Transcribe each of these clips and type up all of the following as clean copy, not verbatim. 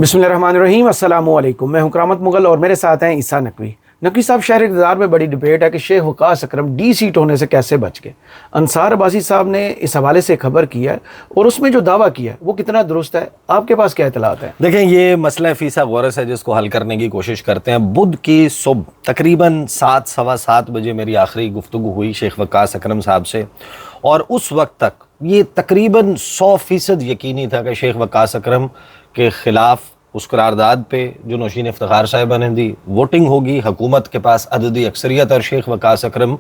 بسم اللہ الرحمن الرحیم، السلام علیکم۔ میں ہوں کرامت مغل اور میرے ساتھ ہیں عیسیٰ نقوی۔ نقوی صاحب، شہر اقتدار میں بڑی ڈبیٹ ہے کہ شیخ وقاص اکرم ڈی سیٹ ہونے سے کیسے بچ گئے۔ انصار عباسی صاحب نے اس حوالے سے خبر کی ہے اور اس میں جو دعویٰ کیا ہے وہ کتنا درست ہے، آپ کے پاس کیا اطلاعات ہیں؟ دیکھیں، یہ مسئلہ فیصد غورس ہے جس کو حل کرنے کی کوشش کرتے ہیں۔ بدھ کی صبح تقریباً 7 سوا 7 بجے میری آخری گفتگو ہوئی شیخ وقاص اکرم صاحب سے، اور اس وقت تک یہ تقریباً 100% یقینی تھا کہ شیخ وقاص اکرم کے خلاف اس قرارداد پہ جو نوشین افتخار صاحبہ نے دی ووٹنگ ہوگی، حکومت کے پاس عددی اکثریت اور شیخ وقاص اکرم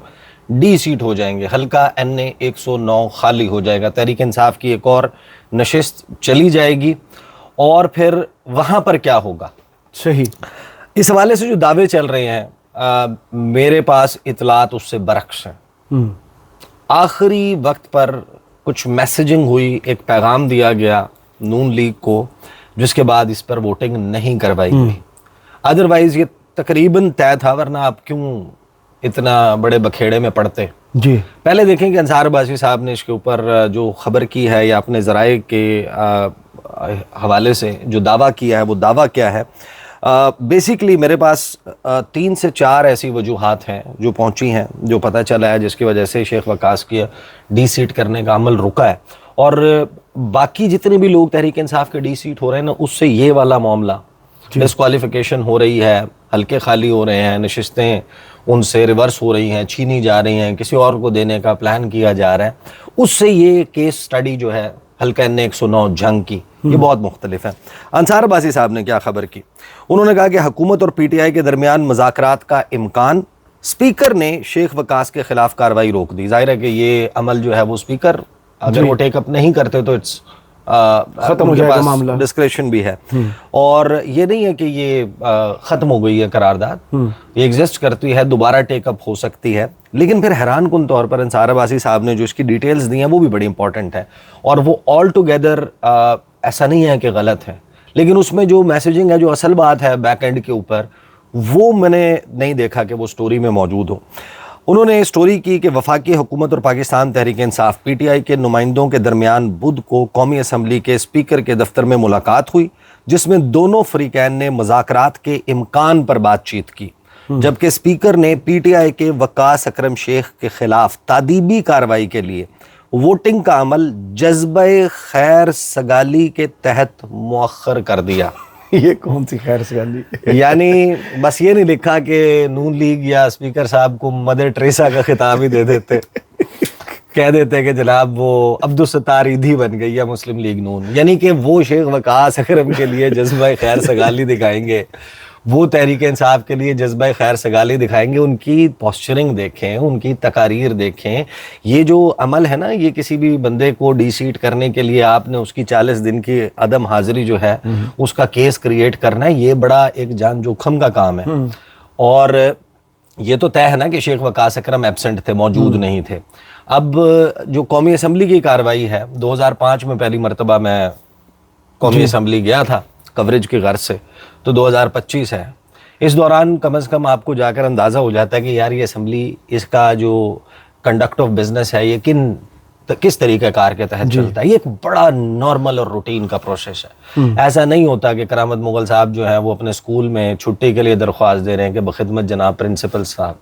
ڈی سیٹ ہو جائیں گے، حلقہ NA 109 خالی ہو جائے گا، تحریک انصاف کی ایک اور نشست چلی جائے گی، اور پھر وہاں پر کیا ہوگا۔ صحیح۔ اس حوالے سے جو دعوے چل رہے ہیں میرے پاس اطلاعات اس سے برعکس ہیں۔ آخری وقت پر کچھ میسیجنگ ہوئی، ایک پیغام دیا گیا نون لیگ کو، جس کے بعد اس پر ووٹنگ نہیں کروائی گئی۔ ادروائز یہ تقریباً طے تھا، ورنہ آپ کیوں اتنا بڑے بکھیڑے میں پڑتے۔ جی، پہلے دیکھیں کہ انصار عباسی صاحب نے اس کے اوپر جو خبر کی ہے یا اپنے ذرائع کے حوالے سے جو دعویٰ کیا ہے وہ دعویٰ کیا ہے۔ بیسیکلی میرے پاس 3 سے 4 ایسی وجوہات ہیں جو پہنچی ہیں، جو پتہ چلا ہے جس کی وجہ سے شیخ وقاص کی ڈی سیٹ کرنے کا عمل رکا ہے، اور باقی جتنے بھی لوگ تحریک انصاف کے ڈی سیٹ ہو رہے ہیں نا، اس سے یہ والا معاملہ ڈسکوالیفیکیشن ہو رہی ہے، حلقے خالی ہو رہے ہیں، نشستیں ان سے ریورس ہو رہی ہیں، چھینی جا رہی ہیں، کسی اور کو دینے کا پلان کیا جا رہا ہے، اس سے یہ کیس سٹڈی جو ہے حلقہ NA 109 جنگ کی، یہ بہت مختلف ہے۔ انصار عباسی صاحب نے کیا خبر کی؟ انہوں نے کہا کہ حکومت اور PTI کے درمیان مذاکرات کا امکان، اسپیکر نے شیخ وقاص کے خلاف کارروائی روک دی۔ ظاہر ہے کہ یہ عمل جو ہے وہ اسپیکر اگر وہ ٹیک اپ نہیں کرتے تو ختم ہو جائے گا معاملہ، ڈسکریشن بھی ہے، اور یہ نہیں ہے کہ یہ ختم ہو گئی ہے قرارداد، یہ ایگزسٹ کرتی ہے، دوبارہ ٹیک اپ ہو سکتی ہے۔ لیکن پھر حیران کن طور پر انصار عباسی صاحب نے جو اس کی ڈیٹیلز دی ہیں وہ بھی بڑی امپورٹنٹ ہے، اور وہ آل ٹوگیدر ایسا نہیں ہے کہ غلط ہے، لیکن اس میں جو میسیجنگ ہے، جو اصل بات ہے بیک اینڈ کے اوپر، وہ میں نے نہیں دیکھا کہ وہ سٹوری میں موجود ہو۔ انہوں نے سٹوری کی کہ وفاقی حکومت اور پاکستان تحریک انصاف PTI کے نمائندوں کے درمیان بدھ کو قومی اسمبلی کے اسپیکر کے دفتر میں ملاقات ہوئی، جس میں دونوں فریقین نے مذاکرات کے امکان پر بات چیت کی، جبکہ اسپیکر نے PTI کے وقاص اکرم شیخ کے خلاف تادیبی کارروائی کے لیے ووٹنگ کا عمل جذبہ خیر سگالی کے تحت مؤخر کر دیا۔ یہ کون سی خیر سگالی؟ یعنی بس یہ نہیں لکھا کہ نون لیگ یا اسپیکر صاحب کو مدر ٹریسا کا خطاب ہی دے دیتے، کہہ دیتے کہ جناب وہ عبدالستار ایدھی بن گئی ہے مسلم لیگ نون، یعنی کہ وہ شیخ وقاص اکرم کے لیے جذبہ خیر سگالی دکھائیں گے، وہ تحریک انصاف کے لیے جذبہ خیر سگالی دکھائیں گے۔ ان کی پوسچرنگ دیکھیں، ان کی تقاریر دیکھیں، یہ جو عمل ہے نا، یہ کسی بھی بندے کو ڈی سیٹ کرنے کے لیے آپ نے اس کی 40 دن کی عدم حاضری جو ہے اس کا کیس کریٹ کرنا ہے، یہ بڑا ایک جان جوخم کا کام ہے۔ اور یہ تو طے ہے نا کہ شیخ وقاص اکرم ایبسنٹ تھے، موجود نہیں تھے۔ اب جو قومی اسمبلی کی کارروائی ہے، 2005 میں پہلی مرتبہ میں قومی اسمبلی گیا تھا کوریج کی غرض سے، تو 2025 ہے، اس دوران کم از کم آپ کو جا کر اندازہ ہو جاتا ہے کہ یار یہ اسمبلی، اس کا جو کنڈکٹ آف بزنس ہے، یہ کس طریقہ کار کے تحت چلتا ہے۔ یہ ایک بڑا نارمل اور روٹین کا پروسیس ہے۔ ایسا نہیں ہوتا کہ کرامت مغل صاحب جو ہیں وہ اپنے اسکول میں چھٹی کے لیے درخواست دے رہے ہیں کہ بخدمت جناب پرنسپل صاحب،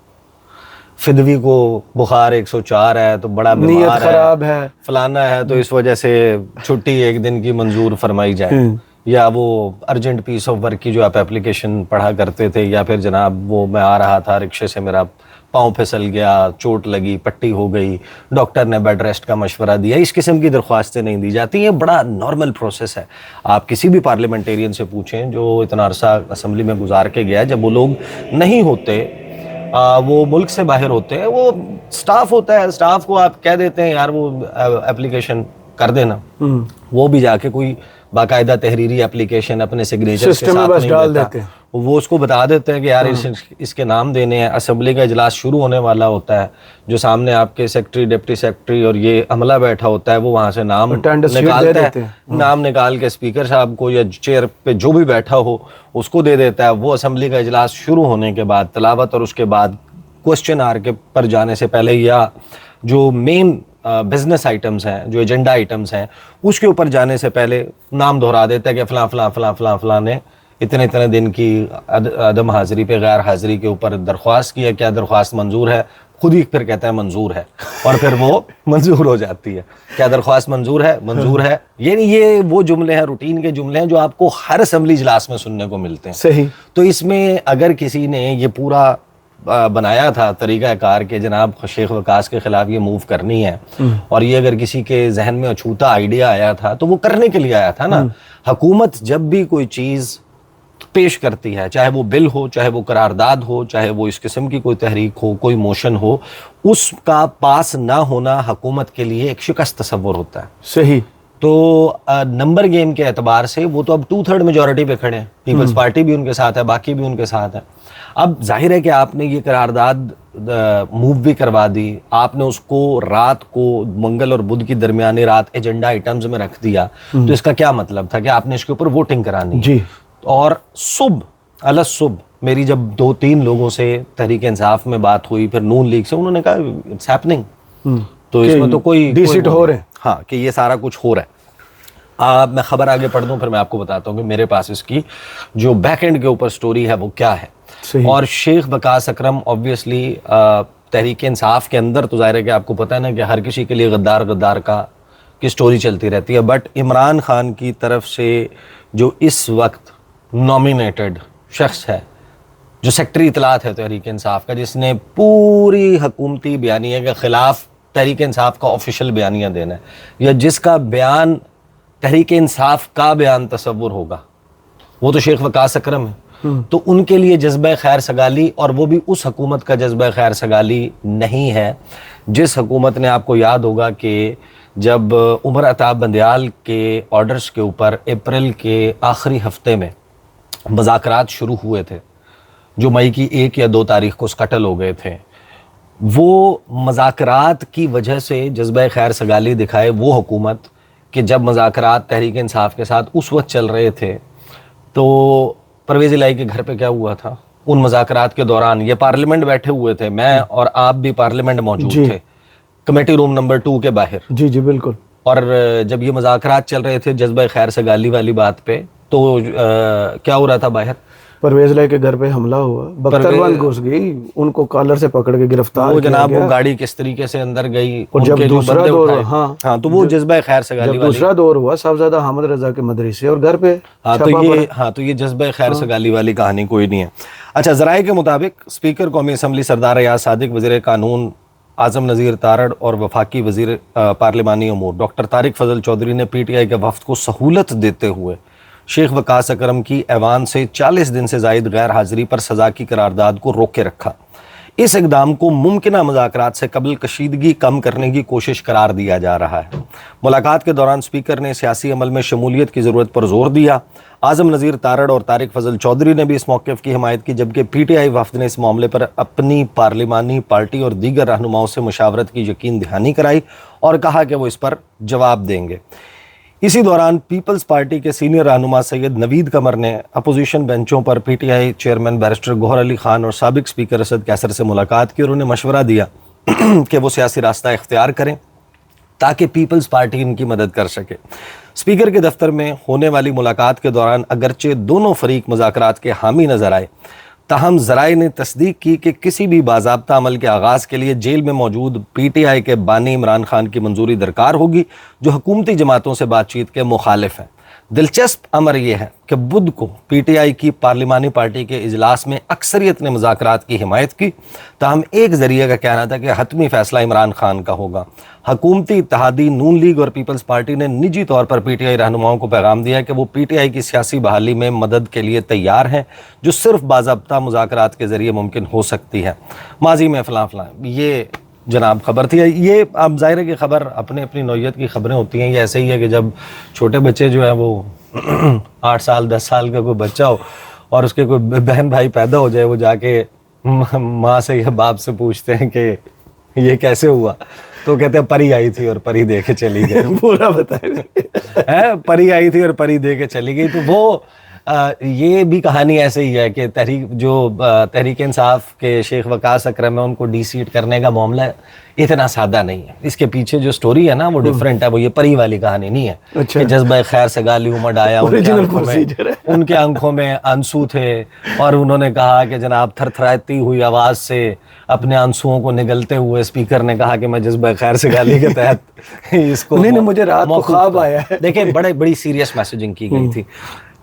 فدوی کو بخار 104 ہے تو بڑا بیمار خراب ہے، فلانا ہے، تو اس وجہ سے چھٹی ایک دن کی منظور فرمائی جائے، یا وہ ارجنٹ پیس آف ورک کی جو آپ اپلیکیشن پڑھا کرتے تھے، یا پھر جناب وہ میں آ رہا تھا رکشے سے، میرا پاؤں پھسل گیا، چوٹ لگی، پٹی ہو گئی، ڈاکٹر نے بیڈ ریسٹ کا مشورہ دیا، اس قسم کی درخواستیں نہیں دی جاتی۔ یہ بڑا نارمل پروسیس ہے۔ آپ کسی بھی پارلیمنٹیرین سے پوچھیں جو اتنا عرصہ اسمبلی میں گزار کے گیا ہے، جب وہ لوگ نہیں ہوتے، وہ ملک سے باہر ہوتے ہیں، وہ سٹاف ہوتا ہے، سٹاف کو آپ کہہ دیتے ہیں یار وہ اپلیکیشن کر دینا، وہ بھی جا کے کوئی باقاعدہ تحریری اپلیکیشن اپنے سگنیچر کے ساتھ نہیں دیتا، وہ اس کو بتا دیتے ہیں کہ یار اس کے نام دینے ہیں، اسمبلی کا اجلاس شروع ہونے والا ہوتا ہے، جو سامنے آپ کے سیکرٹری، ڈپٹی سیکرٹری اور یہ عملہ بیٹھا ہوتا ہے، وہ وہاں سے نام نکالتا ہے، نام نکال کے اسپیکر صاحب کو یا چیئر پہ جو بھی بیٹھا ہو اس کو دے دیتا ہے۔ وہ اسمبلی کا اجلاس شروع ہونے کے بعد تلاوت اور اس کے بعد کوسچن آر کے پر جانے سے پہلے، یا جو مین بزنس آئٹمس ہیں, جو ایجنڈا آئٹمس ہیں, اس کے اوپر جانے سے پہلے نام دہرا دیتا ہے کہ فلاں فلاں فلاں فلاں فلاں نے اتنے دن کی عدم حاضری پہ, غیر حاضری کے اوپر درخواست کی ہے, کیا درخواست منظور ہے, خود ہی پھر کہتا ہے منظور ہے, اور پھر وہ منظور ہو جاتی ہے. کیا درخواست منظور ہے, منظور ہے. یعنی یہ وہ جملے ہیں, روٹین کے جملے ہیں جو آپ کو ہر اسمبلی اجلاس میں سننے کو ملتے ہیں. صحیح. تو اس میں اگر کسی نے یہ پورا بنایا تھا طریقہ کار کہ جناب شیخ وقاص کے خلاف یہ موو کرنی ہے, اور یہ اگر کسی کے ذہن میں اچھوتا آئیڈیا آیا تھا تو وہ کرنے کے لیے آیا تھا نا. حکومت جب بھی کوئی چیز پیش کرتی ہے, چاہے وہ بل ہو, چاہے وہ قرارداد ہو, چاہے وہ اس قسم کی کوئی تحریک ہو, کوئی موشن ہو, اس کا پاس نہ ہونا حکومت کے لیے ایک شکست تصور ہوتا ہے. صحیح. تو نمبر گیم کے اعتبار سے وہ تو اب 2/3 میجورٹی پہ کھڑے ہیں, پیپلز پارٹی بھی ان کے ساتھ ہے, باقی بھی ان کے ساتھ ہے. اب ظاہر ہے کہ آپ نے یہ قرارداد موو بھی کروا دی, آپ نے اس کو رات کو منگل اور بدھ کی درمیانی رات ایجنڈا آئٹمز میں رکھ دیا, تو اس کا کیا مطلب تھا کہ آپ نے اس کے اوپر ووٹنگ کرانی. جی. اور صبح میری جب 2-3 لوگوں سے تحریک انصاف میں بات ہوئی, پھر نون لیگ سے, انہوں نے کہا اٹس ہیپننگ, تو اس میں تو کوئی ڈی سیٹ ہو رہے ہیں. ہاں, کہ یہ سارا کچھ ہو رہا ہے. میں خبر آگے پڑھ دوں, پھر میں آپ کو بتاتا ہوں کہ میرے پاس اس کی جو بیک اینڈ کے اوپر سٹوری ہے وہ کیا ہے. اور شیخ وقاص اکرم آبویسلی تحریک انصاف کے اندر تو ظاہر ہے کہ آپ کو پتہ ہے نا کہ ہر کسی کے لیے غدار کا کی سٹوری چلتی رہتی ہے, بٹ عمران خان کی طرف سے جو اس وقت نامینیٹڈ شخص ہے, جو سیکٹری اطلاعات ہے تحریک انصاف کا, جس نے پوری حکومتی بیانیے کے خلاف تحریک انصاف کا آفیشیل بیانیہ دینا ہے, یا جس کا بیان تحریک انصاف کا بیان تصور ہوگا, وہ تو شیخ وقاص اکرم ہے. تو ان کے لیے جذبہ خیر سگالی, اور وہ بھی اس حکومت کا جذبہ خیر سگالی نہیں ہے جس حکومت نے, آپ کو یاد ہوگا کہ جب عمر عطا بندیال کے آرڈرز کے اوپر اپریل کے آخری ہفتے میں مذاکرات شروع ہوئے تھے, جو مئی کی 1 یا 2 تاریخ کو سکٹل ہو گئے تھے, وہ مذاکرات کی وجہ سے جذبہ خیر سگالی دکھائے وہ حکومت کہ جب مذاکرات تحریک انصاف کے ساتھ اس وقت چل رہے تھے, تو پرویز الہی کے گھر پہ کیا ہوا تھا ان مذاکرات کے دوران. یہ پارلیمنٹ بیٹھے ہوئے تھے, میں اور آپ بھی پارلیمنٹ موجود تھے, کمیٹی روم نمبر 2 کے باہر. جی جی بالکل. اور جب یہ مذاکرات چل رہے تھے جذبہ خیر سگالی والی بات پہ, تو کیا ہو رہا تھا باہر؟ پرویز الہی کے گھر پہ حملہ ہوا, بختربند گھس گئی, ان کو کالر سے پکڑ کے گرفتار وہ جناب وہ گاڑی کس طریقے سے اندر گئی, اور جب دوسرا دور, ہاں تو وہ جذبہ خیر سگالی والی, دوسرا دور ہوا صاحبزادہ حامد رضا کے مدرسے اور گھر پہ, تو یہ جذبہ خیر سگالی والی کہانی کوئی نہیں ہے. اچھا, ذرائع کے مطابق اسپیکر قومی اسمبلی سردار ایاز صادق, وزیر قانون اعظم نذیر تارڑ اور وفاقی وزیر پارلیمانی امور ڈاکٹر طارق فضل چودھری نے پی ٹی آئی کے وفد کو سہولت دیتے ہوئے شیخ وقاص اکرم کی ایوان سے 40 دن سے زائد غیر حاضری پر سزا کی قرارداد کو روک کے رکھا. اس اقدام کو ممکنہ مذاکرات سے قبل کشیدگی کم کرنے کی کوشش قرار دیا جا رہا ہے. ملاقات کے دوران اسپیکر نے سیاسی عمل میں شمولیت کی ضرورت پر زور دیا. اعظم نذیر تارڑ اور طارق فضل چودھری نے بھی اس موقف کی حمایت کی, جبکہ پی ٹی آئی وفد نے اس معاملے پر اپنی پارلیمانی پارٹی اور دیگر رہنماؤں سے مشاورت کی یقین دہانی کرائی اور کہا کہ وہ اس پر جواب دیں گے. اسی دوران پیپلز پارٹی کے سینئر رہنما سید نوید قمر نے اپوزیشن بینچوں پر P T I chairman barrister Gohar Ali Khan اور سابق اسپیکر اسد کیسر سے ملاقات کی اور انہیں مشورہ دیا کہ وہ سیاسی راستہ اختیار کریں تاکہ پیپلز پارٹی ان کی مدد کر سکے. اسپیکر کے دفتر میں ہونے والی ملاقات کے دوران اگرچہ دونوں فریق مذاکرات کے حامی نظر آئے, تاہم ذرائع نے تصدیق کی کہ کسی بھی باضابطہ عمل کے آغاز کے لیے جیل میں موجود پی ٹی آئی کے بانی عمران خان کی منظوری درکار ہوگی, جو حکومتی جماعتوں سے بات چیت کے مخالف ہیں. دلچسپ امر یہ ہے کہ بدھ کو پی ٹی آئی کی پارلیمانی پارٹی کے اجلاس میں اکثریت نے مذاکرات کی حمایت کی, تاہم ایک ذریعے کا کہنا تھا کہ حتمی فیصلہ عمران خان کا ہوگا. حکومتی اتحادی نون لیگ اور پیپلز پارٹی نے نجی طور پر پی ٹی آئی رہنماؤں کو پیغام دیا کہ وہ پی ٹی آئی کی سیاسی بحالی میں مدد کے لیے تیار ہیں, جو صرف باضابطہ مذاکرات کے ذریعے ممکن ہو سکتی ہے. ماضی میں فلاں فلاں یہ جناب خبر تھی. یہ اب ظاہر ہے کہ خبر اپنی نوعیت کی خبریں ہوتی ہیں. یہ ایسے ہی ہے کہ جب چھوٹے بچے جو ہیں وہ 8 سال 10 سال کا کوئی بچہ ہو اور اس کے کوئی بہن بھائی پیدا ہو جائے, وہ جا کے ماں سے یا باپ سے پوچھتے ہیں کہ یہ کیسے ہوا, تو کہتے ہیں پری آئی تھی اور پری دے کے چلی گئی. پورا بتائیں. پری آئی تھی اور پری دے کے چلی گئی. تو وہ یہ بھی کہانی ایسے ہی ہے کہ تحریک انصاف کے شیخ وقاص اکرم ہے، ان کو ڈی سیٹ کرنے کا معاملہ اتنا سادہ نہیں ہے. اس کے پیچھے جو سٹوری ہے نا وہ ڈیفرنٹ ہے. وہ یہ پری والی کہانی نہیں ہے کہ جذبہ خیر سے گالی امڈ آیا، ان کے آنکھوں میں آنسو تھے اور انہوں نے کہا کہ جناب تھر تھراتی ہوئی آواز سے اپنے آنسوؤں کو نگلتے ہوئے اسپیکر نے کہا کہ میں جذبہ خیر سے گالی کے تحت اس کو نہیں مجھے رات کو خواب آیا ہے. دیکھیں بڑی سیریس میسیجنگ کی گئی تھی.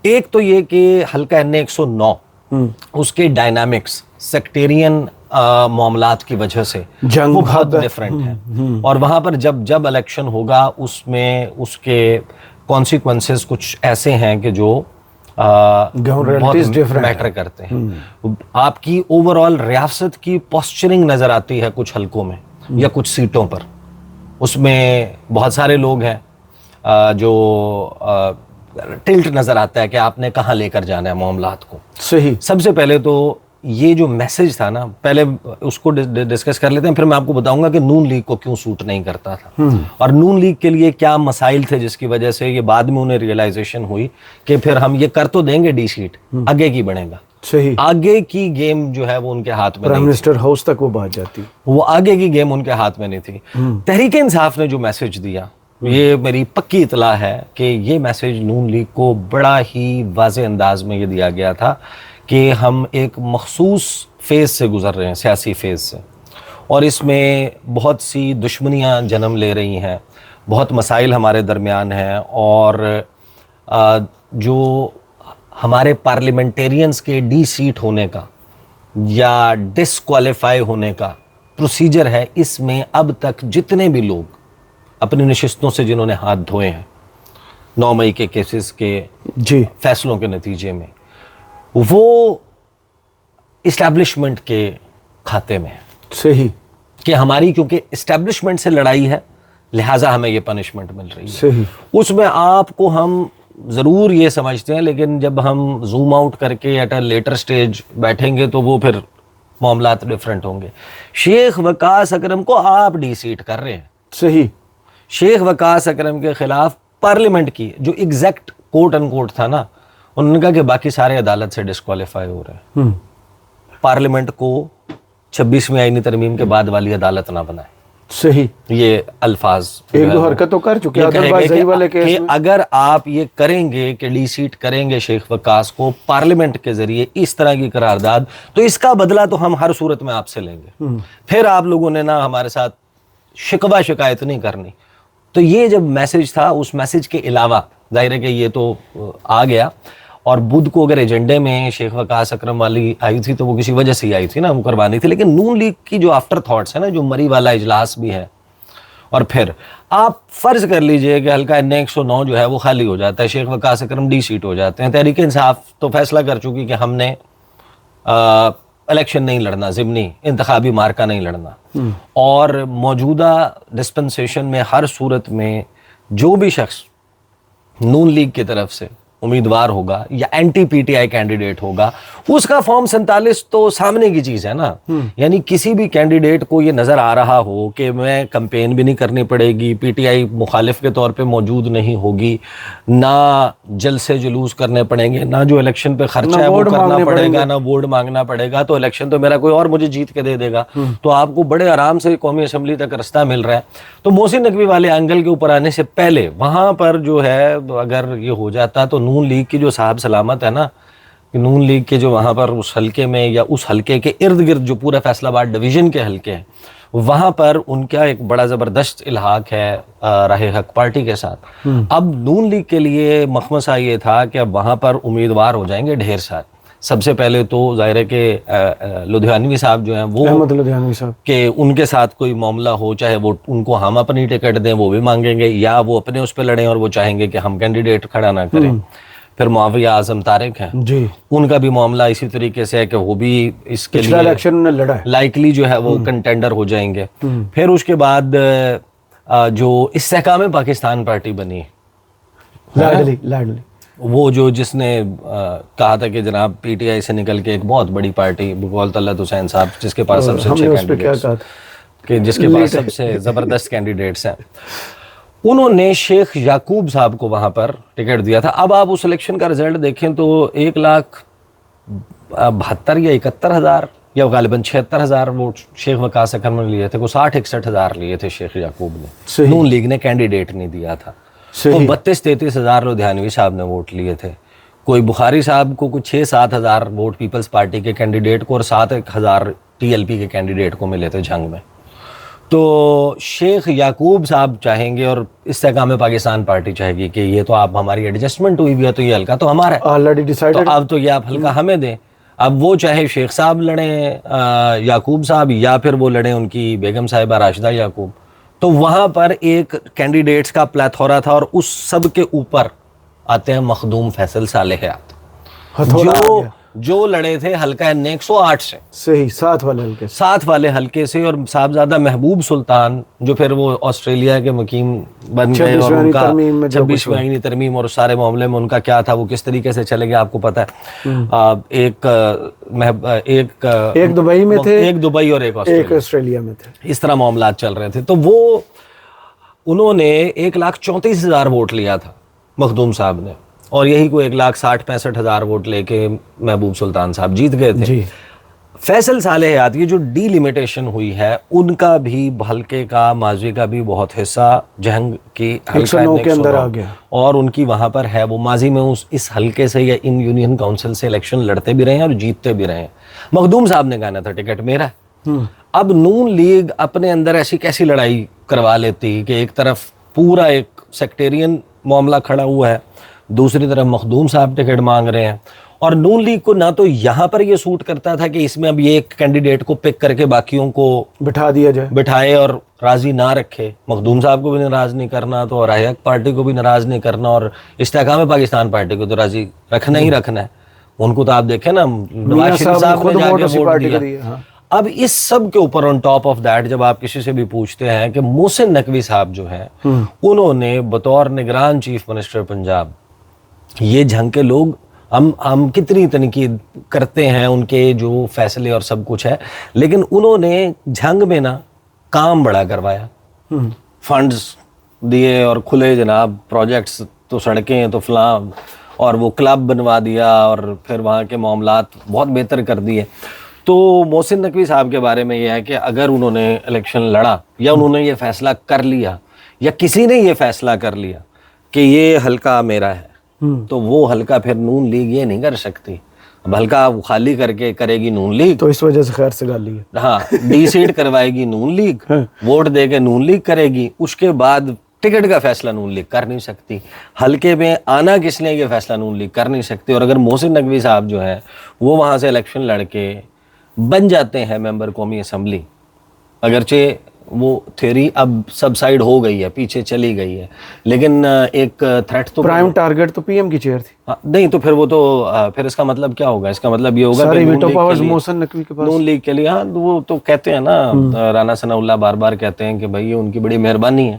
ایک تو یہ کہ حلقہ N109 اس کے ڈائنامکس سیکٹیرین معاملات کی وجہ سے وہ بہت ڈفرینٹ ہے، اور وہاں پر جب الیکشن ہوگا اس میں اس کے کانسیکوینسز کچھ ایسے ہیں کہ جو بہت میٹر کرتے ہیں. آپ کی اوور آل ریاست کی پوسچرنگ نظر آتی ہے کچھ حلقوں میں یا کچھ سیٹوں پر. اس میں بہت سارے لوگ ہیں جو ٹلٹ نظر آتا ہے کہ آپ نے کہاں لے کر جانا ہے معاملات کو. صحیح. سب سے پہلے تو یہ جو میسج تھا نا، پہلے اس کو ڈسکس کر لیتے ہیں، پھر میں آپ کو بتاؤں گا کہ نون لیگ کو کیوں سوٹ نہیں کرتا تھا اور نون لیگ کے لیے کیا مسائل تھے جس کی وجہ سے یہ بعد میں انہیں ریئلائزیشن ہوئی کہ پھر ہم یہ کر تو دیں گے ڈی سیٹ، آگے کی بڑھے گا. صحیح. آگے کی گیم جو ہے وہ ان کے ہاتھ میں پرائم منسٹر ہاؤس تک وہ بات جاتی، وہ آگے کی گیم ان کے ہاتھ میں نہیں تھی. تحریک انصاف نے جو میسج دیا، یہ میری پکی اطلاع ہے کہ یہ میسج نون لیگ کو بڑا ہی واضح انداز میں یہ دیا گیا تھا کہ ہم ایک مخصوص فیز سے گزر رہے ہیں، سیاسی فیز سے، اور اس میں بہت سی دشمنیاں جنم لے رہی ہیں، بہت مسائل ہمارے درمیان ہیں، اور جو ہمارے پارلیمنٹیرینز کے ڈی سیٹ ہونے کا یا ڈسکوالیفائی ہونے کا پروسیجر ہے، اس میں اب تک جتنے بھی لوگ اپنی نشستوں سے جنہوں نے ہاتھ دھوئے ہیں 9 مئی کے کیسز کے فیصلوں کے نتیجے میں، وہ اسٹیبلشمنٹ کے کھاتے میں. صحیح. کہ ہماری کیونکہ اسٹیبلشمنٹ سے لڑائی ہے لہٰذا ہمیں یہ پنشمنٹ مل رہی ہے. صحیح. اس میں آپ کو ہم ضرور یہ سمجھتے ہیں، لیکن جب ہم زوم آؤٹ کر کے ایٹ اے لیٹر سٹیج بیٹھیں گے تو وہ پھر معاملات ڈیفرنٹ ہوں گے. شیخ وقاص اکرم کو آپ ڈی سیٹ کر رہے ہیں. صحیح. شیخ وقاص اکرم کے خلاف پارلیمنٹ کی جو ایگزیکٹ کوٹ ان کوٹ تھا نا، انہوں نے کہا کہ باقی سارے عدالت سے ڈسکوالیفائی ہو رہے ہیں، پارلیمنٹ کو 26ویں آئینی ترمیم کے بعد والی عدالت نہ بنائے. صحیح. یہ الفاظ ایک دو حرکت تو کر چکے کہ اگر آپ یہ کریں گے کہ ڈی سیٹ کریں گے شیخ وقاص کو پارلیمنٹ کے ذریعے اس طرح کی قرارداد، تو اس کا بدلہ تو ہم ہر صورت میں آپ سے لیں گے. پھر آپ لوگوں نے نا ہمارے ساتھ شکوہ شکایت نہیں کرنی. تو یہ جب میسج تھا، اس میسج کے علاوہ ظاہر ہے کہ یہ تو آ گیا، اور بدھ کو اگر ایجنڈے میں شیخ وقاص اکرم والی آئی تھی تو وہ کسی وجہ سے ہی آئی تھی نا، ہم کروانی تھی. لیکن نون لیگ کی جو آفٹر تھاٹس ہے نا، جو مری والا اجلاس بھی ہے، اور پھر آپ فرض کر لیجئے کہ حلقہ N109 جو ہے وہ خالی ہو جاتا ہے، شیخ وقاص اکرم ڈی سیٹ ہو جاتے ہیں. تحریک انصاف تو فیصلہ کر چکی کہ ہم نے الیکشن نہیں لڑنا، ضمنی انتخابی مارکہ نہیں لڑنا، اور موجودہ ڈسپنسیشن میں ہر صورت میں جو بھی شخص نون لیگ کی طرف سے امیدوار ہوگا یا anti P T I candidate ہوگا، اس کا فارم 47 تو سامنے کی چیز ہے نا. یعنی کسی بھی کینڈیڈیٹ کو یہ نظر آ رہا ہو کہ میں کمپین بھی نہیں کرنی پڑے گی، پی ٹی آئی مخالف کے طور پہ موجود نہیں ہوگی، نہ جلسے جلوس کرنے پڑیں گے، نہ جو الیکشن پہ خرچہ ہے وہ کرنا پڑے گا، نہ ووٹ مانگنا پڑے گا، تو الیکشن تو میرا کوئی اور مجھے جیت کے دے دے گا، تو آپ کو بڑے آرام سے قومی اسمبلی تک رستہ مل رہا ہے. تو محسن نقوی والے اینگل کے اوپر آنے سے پہلے وہاں پر جو ہے اگر یہ ہو جاتا تو نون لیگ کی جو صاحب سلامت ہے نا، کہ نون لیگ کے جو وہاں پر اس حلقے میں یا اس حلقے کے ارد گرد جو پورا فیصل آباد ڈویژن کے حلقے ہیں، وہاں پر ان کا ایک بڑا زبردست الحاق ہے راہ حق پارٹی کے ساتھ. اب نون لیگ کے لیے مخمصہ یہ تھا کہ اب وہاں پر امیدوار ہو جائیں گے ڈھیر سارے. سب سے پہلے تو ظاہر ہے کہ لدھیانوی صاحب جو ہیں وہ احمد لدھیانوی صاحب کہ ان کے ساتھ کوئی معاملہ ہو، چاہے وہ ان کو ہم اپنی ٹکٹ دیں وہ بھی مانگیں گے، یا وہ اپنے اس پہ لڑیں اور وہ چاہیں گے کہ ہم کینڈیڈیٹ کھڑا نہ کریں. پھر معاویہ اعظم طارق ہیں جی، ان کا بھی معاملہ اسی طریقے سے ہے کہ وہ بھی اس کے پچھلا الیکشن میں لڑا ہے، لائکلی جو ہے وہ کنٹینڈر ہو جائیں گے. پھر اس کے بعد جو استحکام پاکستان پارٹی بنی، لاڈلی وہ جو جس نے کہا تھا کہ جناب پی ٹی آئی سے نکل کے ایک بہت بڑی پارٹی بقول طلعت حسین صاحب جس کے پاس سب سے اچھے کینڈیڈیٹس، کہ جس کے پاس سب سے زبردست کینڈیڈیٹس ہیں، انہوں نے شیخ یعقوب صاحب کو وہاں پر ٹکٹ دیا تھا. اب آپ اس الیکشن کا رزلٹ دیکھیں تو 1,72,000 یا 71,000 یا غالباً 76,000 ووٹ شیخ وقاص اکرم نے لیے تھے. کو 60-61,000 لیے تھے شیخ یعقوب نے. نون لیگ نے کینڈیڈیٹ نہیں دیا تھا. تو 32-33,000 لدھیانوی صاحب نے ووٹ لیے تھے. کوئی بخاری صاحب کو کچھ 6-7,000 ووٹ پیپلز پارٹی کے کینڈیڈیٹ کو اور 7,000 TLP کے کینڈیڈیٹ کو ملے تھے جنگ میں. تو شیخ یعقوب صاحب چاہیں گے اور استحکام پاکستان پارٹی چاہے گی کہ یہ تو آپ ہماری ایڈجسٹمنٹ ہوئی بھی ہے تو یہ حلقہ تو ہمارا ہے آلریڈی ڈیسائیڈڈ. تو اب تو یہ آپ حلقہ ہمیں دیں. اب وہ چاہے شیخ صاحب لڑیں یعقوب صاحب یا پھر وہ لڑیں ان کی بیگم صاحبہ راشدہ یعقوب. تو وہاں پر ایک کینڈیڈیٹس کا پلیتھورا تھا اور اس سب کے اوپر آتے ہیں مخدوم فیصل صالحیات جو لڑے تھے حلقہ نیک 108 سے. صحیح. 7 والے حلقے سے. 7 والے حلقے سے. اور صاحبزادہ محبوب سلطان جو پھر وہ آسٹریلیا کے مقیم بن گئے اور ان کا 26ویں آئینی ترمیم اور سارے معاملے میں ان کا کیا تھا وہ کس طریقے سے چلے گیا آپ کو پتہ ہے. ایک دبئی میں تھے, ایک دبئی اور ایک آسٹریلیا میں تھے. اس طرح معاملات چل رہے تھے. تو وہ انہوں نے 1,34,000 ووٹ لیا تھا مخدوم صاحب نے اور یہی کو 1,60,65,000 ووٹ لے کے محبوب سلطان صاحب جیت گئے تھے. فیصل صالحیات یہ جو ڈی لیمیٹیشن ہوئی ہے ان کا بھی حلقے کا ماضی کا بھی بہت حصہ جنگ کی 109 کے اندر آ گیا اور ان کی وہاں پر ہے. وہ ماضی میں اس حلقے سے یا ان یونین کونسل سے الیکشن لڑتے بھی رہے ہیں اور جیتتے بھی رہے ہیں. مخدوم صاحب نے کہا تھا ٹکٹ میرا. اب نون لیگ اپنے اندر ایسی کیسی لڑائی کروا لیتی کہ ایک طرف پورا ایک سیکٹیرین معاملہ کھڑا ہوا ہے, دوسری طرف مخدوم صاحب ٹکٹ مانگ رہے ہیں. اور نون لیگ کو نہ تو یہاں پر یہ سوٹ کرتا تھا کہ اس میں اب یہ ایک کینڈیڈیٹ کو پک کر کے باقیوں کو بٹھا دیا جائے, بٹھائے اور راضی نہ رکھے. مخدوم صاحب کو بھی ناراض نہیں کرنا تو اور حق پارٹی کو بھی ناراض نہیں کرنا اور استحکام پاکستان پارٹی کو تو راضی رکھنا ہی رکھنا ہے. ان کو تو آپ دیکھیں نا نواز شریف صاحب نے جا کے ووٹ دیا. اب اس سب کے اوپر آن ٹاپ آف دیٹ جب آپ کسی سے بھی پوچھتے ہیں کہ محسن نقوی صاحب جو ہیں انہوں نے بطور نگران چیف منسٹر پنجاب یہ جنگ کے لوگ ہم کتنی تنقید کرتے ہیں ان کے جو فیصلے اور سب کچھ ہے لیکن انہوں نے جنگ میں نا کام بڑا کروایا, فنڈز دیے اور کھلے جناب پروجیکٹس تو سڑکیں تو فلاں اور وہ کلب بنوا دیا اور پھر وہاں کے معاملات بہت بہتر کر دیے. تو محسن نقوی صاحب کے بارے میں یہ ہے کہ اگر انہوں نے الیکشن لڑا یا انہوں نے یہ فیصلہ کر لیا یا کسی نے یہ فیصلہ کر لیا کہ یہ حلقہ میرا ہے تو وہ حلقہ پھر نون لیگ یہ نہیں کر سکتی. اب حلقہ خالی کر کے کرے گی نون لیگ تو اس وجہ سے خیر سے گالی ہے. ہاں ڈی سیٹ کروائے گی نون لیگ, ووٹ دے کے نون لیگ کرے گی, اس کے بعد ٹکٹ کا فیصلہ نون لیگ کر نہیں سکتی. حلقے میں آنا کس نے یہ فیصلہ نون لیگ کر نہیں سکتی. اور اگر محسن نقوی صاحب جو ہیں وہ وہاں سے الیکشن لڑ کے بن جاتے ہیں ممبر قومی اسمبلی, اگرچہ وہ تھیوری اب سب سائڈ ہو گئی ہے پیچھے چلی گئی ہے لیکن ایک تھریٹ تو پرائم ٹارگٹ تو پی ایم کی چیئر تھی. نہیں تو پھر وہ تو پھر اس کا مطلب کیا ہوگا, اس کا مطلب یہ ہوگا کہ ویٹو پاورز محسن نقوی کے پاس نون لیگ کے لیے. ہاں وہ تو کہتے ہیں نا رانا ثناء اللہ بار بار کہتے ہیں کہ بھائی یہ ان کی بڑی مہربانی ہے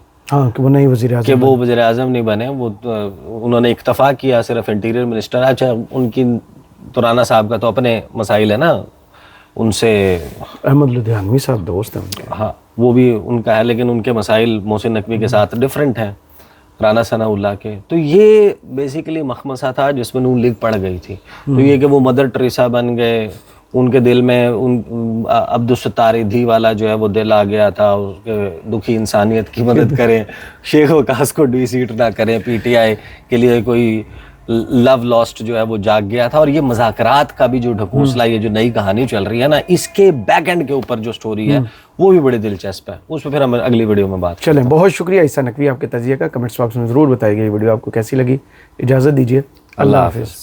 کہ وہ نہیں وزیر اعظم, کہ وہ وزیر اعظم نہیں بنے. وہ انہوں نے اکتفا کیا صرف انٹیریئر منسٹر. اچھا ان کی تو رانا صاحب کا تو اپنے مسائل ہے نا, ان سے احمد لدھیانوی صاحب دوست ہیں ان کے, ہاں وہ بھی ان کا ہے لیکن ان کے مسائل محسن نقوی کے ساتھ ڈفرینٹ ہیں رانا ثناء اللہ کے. تو یہ بیسیکلی مخمصہ تھا جس میں نون لیگ پڑ گئی تھی. تو یہ کہ وہ مدر ٹریسا بن گئے, ان کے دل میں عبدالستار ایدھی والا جو ہے وہ دل آ گیا تھا اس کے دکھی انسانیت کی مدد کریں, شیخ وقاص کو ڈی سیٹ نہ کریں, پی ٹی آئی کے لیے کوئی لو لاسٹ جو ہے وہ جاگ گیا تھا. اور یہ مذاکرات کا بھی جو ڈھکوسلا یہ جو نئی کہانی چل رہی ہے نا اس کے بیک اینڈ کے اوپر جو سٹوری ہے وہ بھی بڑی دلچسپ ہے. اس پہ پھر ہم اگلی ویڈیو میں بات چلیں. بہت شکریہ عیسیٰ نقوی آپ کے تجزیے کا. کمنٹس باکس میں ضرور بتائیے گا یہ ویڈیو آپ کو کیسی لگی. اجازت دیجیے, اللہ حافظ.